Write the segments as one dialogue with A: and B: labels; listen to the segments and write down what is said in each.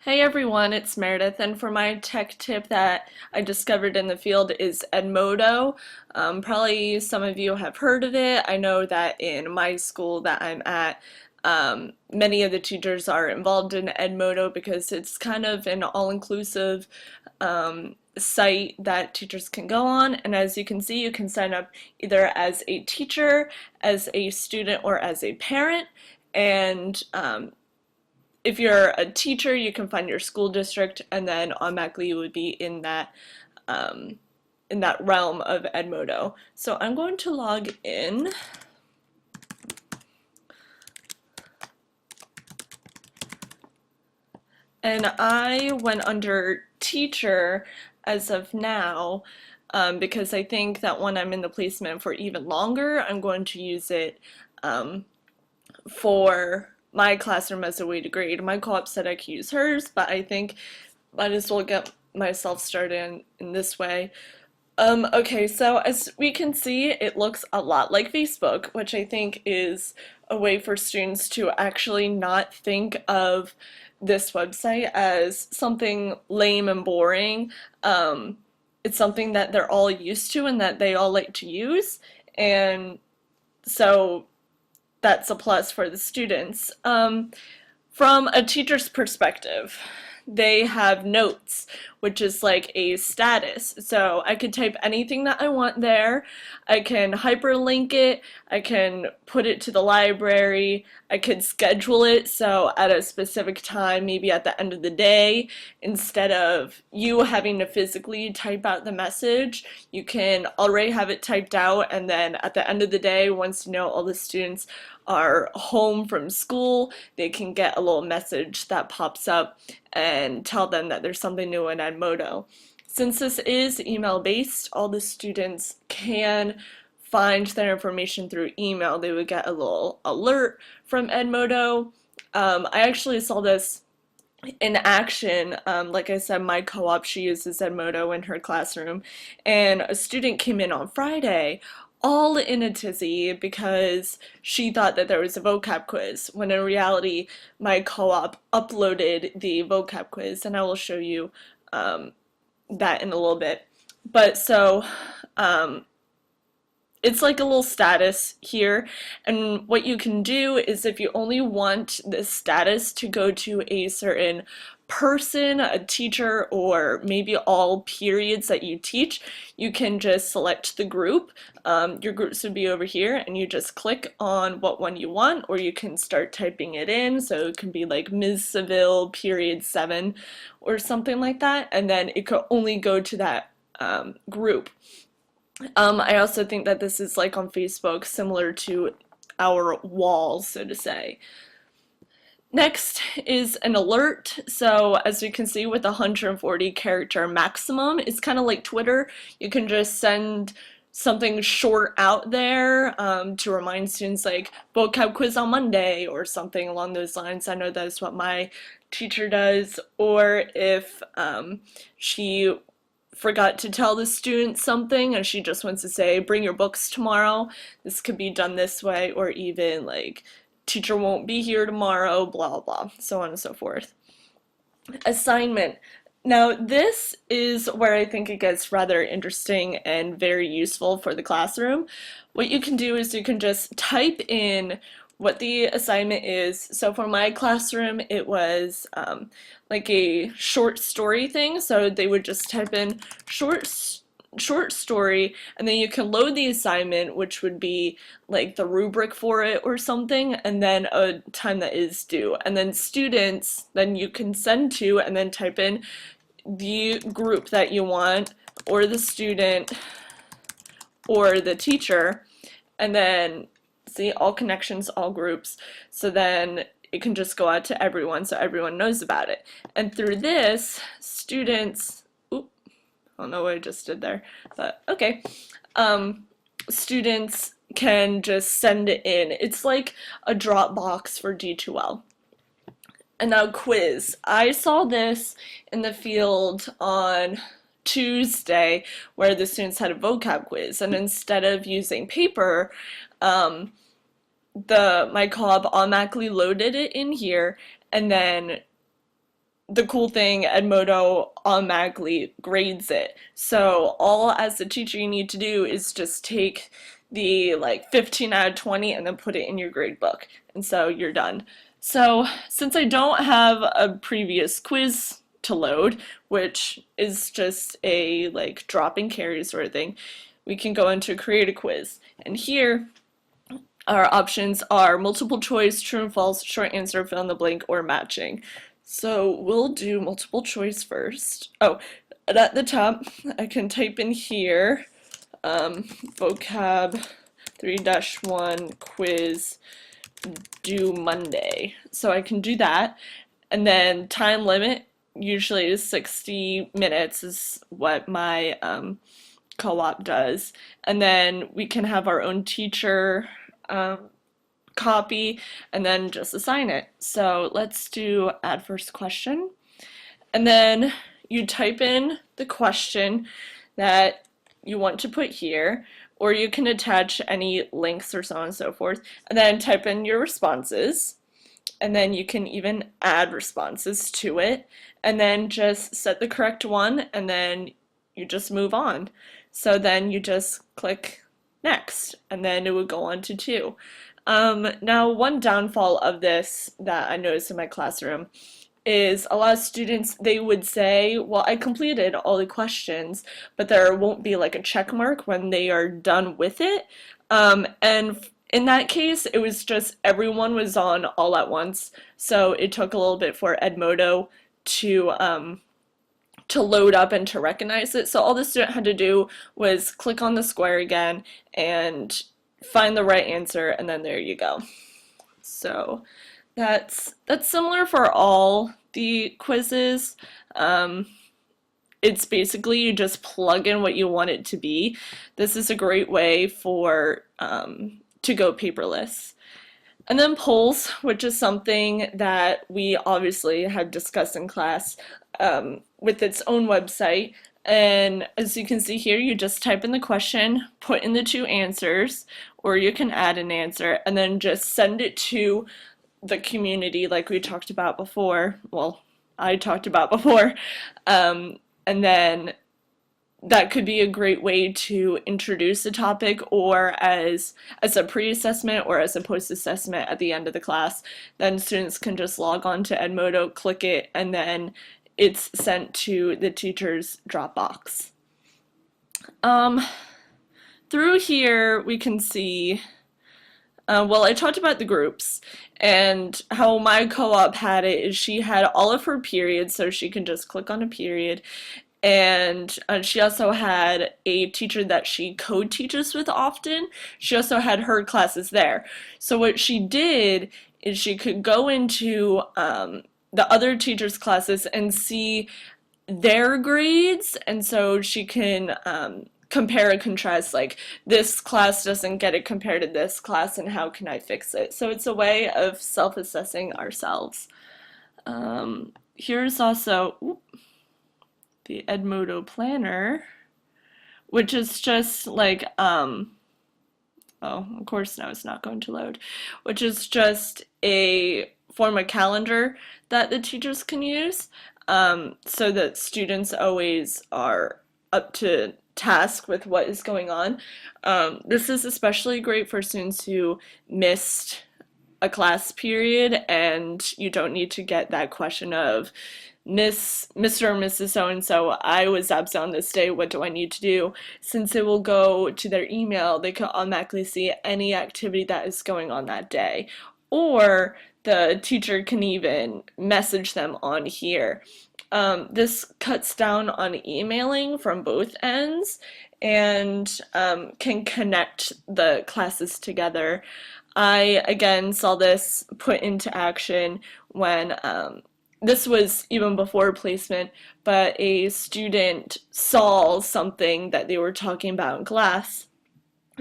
A: Hey everyone, it's Meredith, and for my tech tip that I discovered in the field is Edmodo. Probably some of you have heard of it. I know that in my school that I'm at, many of the teachers are involved in Edmodo because it's kind of an all-inclusive site that teachers can go on, and as you can see, you can sign up either as a teacher, as a student, or as a parent, and if you're a teacher, you can find your school district, and then automatically you would be in that realm of Edmodo. So I'm going to log in, and I went under teacher as of now because I think that when I'm in the placement for even longer, I'm going to use it for my classroom as a way to grade. My co-op said I could use hers, but I think might as well get myself started in this way. Okay, so as we can see, it looks a lot like Facebook, which I think is a way for students to actually not think of this website as something lame and boring. It's something that they're all used to and that they all like to use, and so that's a plus for the students. From a teacher's perspective, they have notes, which is like a status. So I could type anything that I want there. I can hyperlink it. I can put it to the library. I could schedule it so at a specific time, maybe at the end of the day, instead of you having to physically type out the message, you can already have it typed out, and then at the end of the day, once you know all the students are home from school, they can get a little message that pops up and tell them that there's something new in Edmodo. Since this is email based, all the students can find their information through email. They would get a little alert from Edmodo. I actually saw this in action. Like I said, my co-op, she uses Edmodo in her classroom, and a student came in on Friday all in a tizzy because she thought that there was a vocab quiz, when in reality my co-op uploaded the vocab quiz, and I will show you that in a little bit. But so it's like a little status here, and what you can do is if you only want this status to go to a certain person, a teacher, or maybe all periods that you teach, you can just select the group. Your groups would be over here, and you just click on what one you want, or you can start typing it in, so it can be like Ms. Seville period 7 or something like that, and then it could only go to that group. I also think that this is like on Facebook, similar to our walls, so to say. Next is an alert. So as you can see, with 140 character maximum, it's kind of like Twitter. You can just send something short out there to remind students, like vocab quiz on Monday or something along those lines. I know that's what my teacher does. Or if she forgot to tell the student something and she just wants to say, bring your books tomorrow, this could be done this way, or even like, teacher won't be here tomorrow, blah blah, so on and so forth. Assignment. Now this is where I think it gets rather interesting and very useful for the classroom. What you can do is you can just type in what the assignment is. So for my classroom, it was like a short story thing, so they would just type in short story, and then you can load the assignment, which would be like the rubric for it or something, and then a time that is due, and then students, then you can send to and then type in the group that you want, or the student, or the teacher, and then see, all connections, all groups, so then it can just go out to everyone so everyone knows about it. And through this, students, I don't know what I just did there, but okay. Students can just send it in. It's like a Dropbox for D2L. And now quiz. I saw this in the field on Tuesday where the students had a vocab quiz, and instead of using paper, my co-op automatically loaded it in here, and then the cool thing, Edmodo automatically grades it. So all as the teacher you need to do is just take the like 15 out of 20 and then put it in your grade book. And so you're done. So since I don't have a previous quiz to load, which is just a like drop and carry sort of thing, we can go into create a quiz. And here our options are multiple choice, true and false, short answer, fill in the blank, or matching. So we'll do multiple choice first. Oh, and at the top, I can type in here, vocab 3-1 quiz due Monday. So I can do that. And then time limit usually is 60 minutes is what my co-op does. And then we can have our own teacher copy and then just assign it. So let's do add first question. And then you type in the question that you want to put here, or you can attach any links or so on and so forth, and then type in your responses. And then you can even add responses to it, and then just set the correct one, and then you just move on. So then you just click next, and then it would go on to 2. Now, one downfall of this that I noticed in my classroom is a lot of students, they would say, well, I completed all the questions, but there won't be like a check mark when they are done with it. And in that case, it was just everyone was on all at once, so it took a little bit for Edmodo to load up and to recognize it. So all the student had to do was click on the square again and find the right answer, and then there you go. So that's similar for all the quizzes. It's basically you just plug in what you want it to be. This is a great way for to go paperless. And then polls, which is something that we obviously have discussed in class with its own website. And as you can see here, you just type in the question, put in the 2 answers, or you can add an answer, and then just send it to the community like we talked about before. Well, I talked about before. And then that could be a great way to introduce a topic, or as a pre-assessment or as a post-assessment at the end of the class. Then students can just log on to Edmodo, click it, and then it's sent to the teacher's Dropbox. Through here we can see, well, I talked about the groups, and how my co-op had it is she had all of her periods, so she can just click on a period. And she also had a teacher that she co-teaches with often. She also had her classes there. So what she did is she could go into the other teachers' classes and see their grades, and so she can compare and contrast, like, this class doesn't get it compared to this class, and how can I fix it? So it's a way of self-assessing ourselves. Here's also the Edmodo Planner, which is just like, oh, of course now it's not going to load, which is just a form of calendar that the teachers can use, so that students always are up to task with what is going on. This is especially great for students who missed a class period, and you don't need to get that question of, Mr. or Mrs. So-and-so, I was absent on this day, what do I need to do? Since it will go to their email, they can automatically see any activity that is going on that day. Or the teacher can even message them on here. This cuts down on emailing from both ends and can connect the classes together. I, again, saw this put into action when this was even before placement, but a student saw something that they were talking about in class,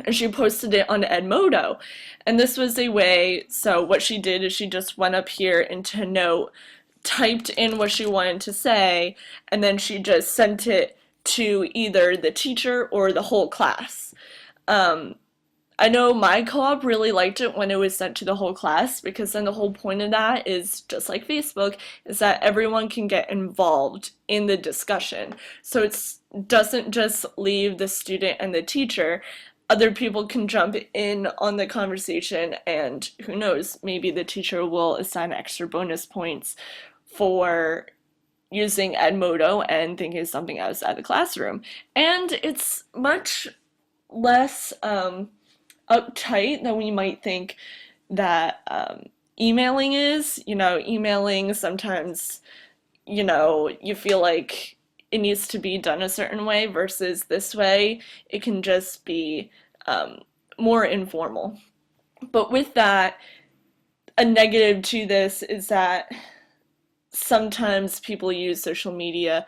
A: and she posted it on Edmodo. And this was a way, so what she did is she just went up here into Note, typed in what she wanted to say, and then she just sent it to either the teacher or the whole class. I know my co-op really liked it when it was sent to the whole class, because then the whole point of that is, just like Facebook, is that everyone can get involved in the discussion. So it doesn't just leave the student and the teacher. Other people can jump in on the conversation, and who knows, maybe the teacher will assign extra bonus points for using Edmodo and thinking of something outside the classroom. And it's much less uptight than we might think that emailing is. Emailing sometimes, you feel like it needs to be done a certain way, versus this way, it can just be more informal. But with that, a negative to this is that sometimes people use social media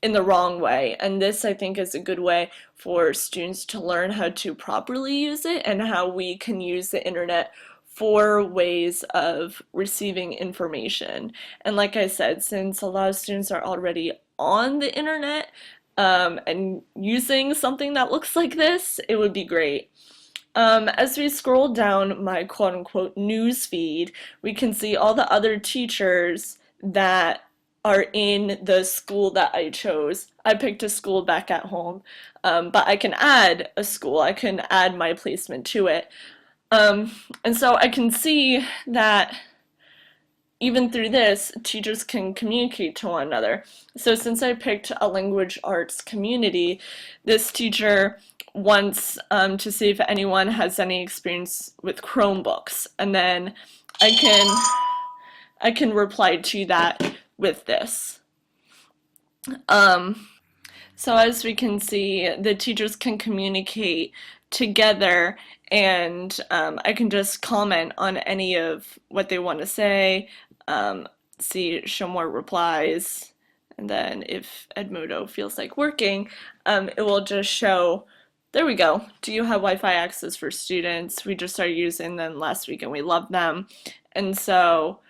A: in the wrong way. And this, I think, is a good way for students to learn how to properly use it, and how we can use the internet for ways of receiving information. And like I said, since a lot of students are already on the internet and using something that looks like this, it would be great. As we scroll down my quote-unquote news feed, we can see all the other teachers that are in the school that I chose. I picked a school back at home, but I can add a school. I can add my placement to it. And so I can see that even through this, teachers can communicate to one another. So since I picked a language arts community, this teacher wants to see if anyone has any experience with Chromebooks, and then I can reply to that with this. So as we can see, the teachers can communicate together, and I can just comment on any of what they want to say, show more replies, and then if Edmodo feels like working, it will just show, there we go, do you have Wi-Fi access for students? We just started using them last week and we love them. And so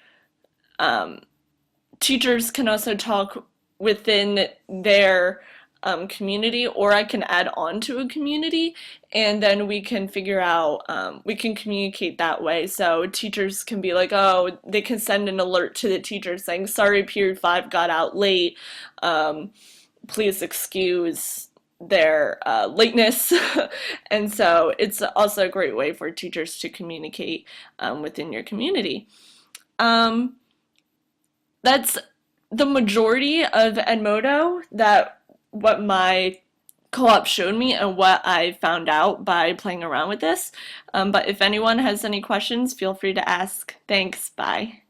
A: teachers can also talk within their community, or I can add on to a community, and then we can figure out, we can communicate that way. So teachers can be like, oh, they can send an alert to the teacher saying, sorry, period 5 got out late, please excuse their lateness. And so it's also a great way for teachers to communicate within your community. That's the majority of Edmodo, that what my co-op showed me and what I found out by playing around with this. But if anyone has any questions, feel free to ask. Thanks, bye.